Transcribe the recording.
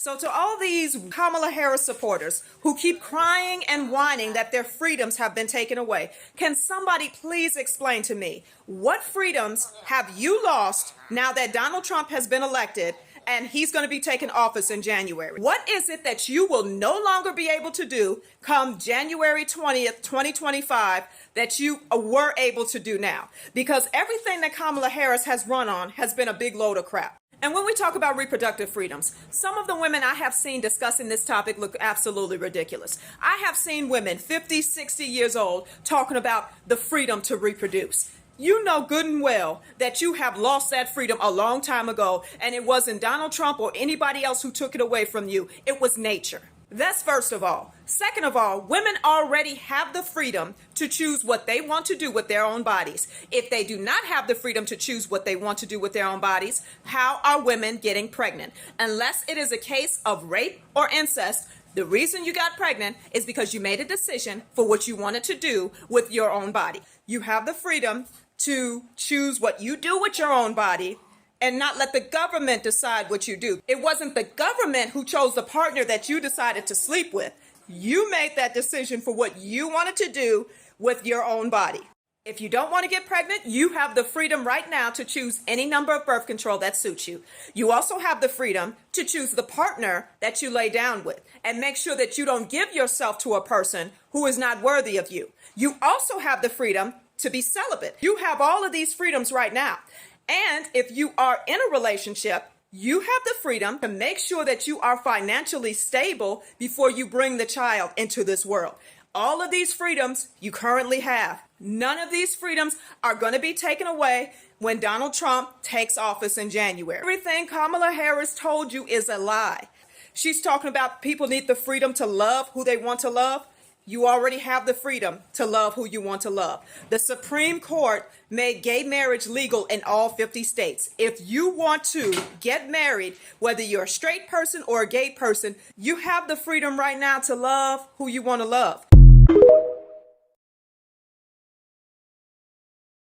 So to all these Kamala Harris supporters who keep crying and whining that their freedoms have been taken away, can somebody please explain to me, what freedoms have you lost now that Donald Trump has been elected and he's going to be taking office in January? What is it that you will no longer be able to do come January 20th, 2025 that you were able to do now? Because everything that Kamala Harris has run on has been a big load of crap. And when we talk about reproductive freedoms, some of the women I have seen discussing this topic look absolutely ridiculous. I have seen women 50, 60 years old talking about the freedom to reproduce. You know good and well that you have lost that freedom a long time ago, and it wasn't Donald Trump or anybody else who took it away from you. It was nature. That's first of all. Second of all, women already have the freedom to choose what they want to do with their own bodies. If they do not have the freedom to choose what they want to do with their own bodies, how are women getting pregnant? Unless it is a case of rape or incest, the reason you got pregnant is because you made a decision for what you wanted to do with your own body. You have the freedom to choose what you do with your own body and not let the government decide what you do. It wasn't the government who chose the partner that you decided to sleep with. You made that decision for what you wanted to do with your own body. If you don't want to get pregnant, you have the freedom right now to choose any number of birth control that suits you. You also have the freedom to choose the partner that you lay down with and make sure that you don't give yourself to a person who is not worthy of you. You also have the freedom to be celibate. You have all of these freedoms right now. And if you are in a relationship, you have the freedom to make sure that you are financially stable before you bring the child into this world. All of these freedoms you currently have. None of these freedoms are going to be taken away when Donald Trump takes office in January. Everything Kamala Harris told you is a lie. She's talking about people need the freedom to love who they want to love. You already have the freedom to love who you want to love. The Supreme Court made gay marriage legal in all 50 states. If you want to get married, whether you're a straight person or a gay person, you have the freedom right now to love who you want to love.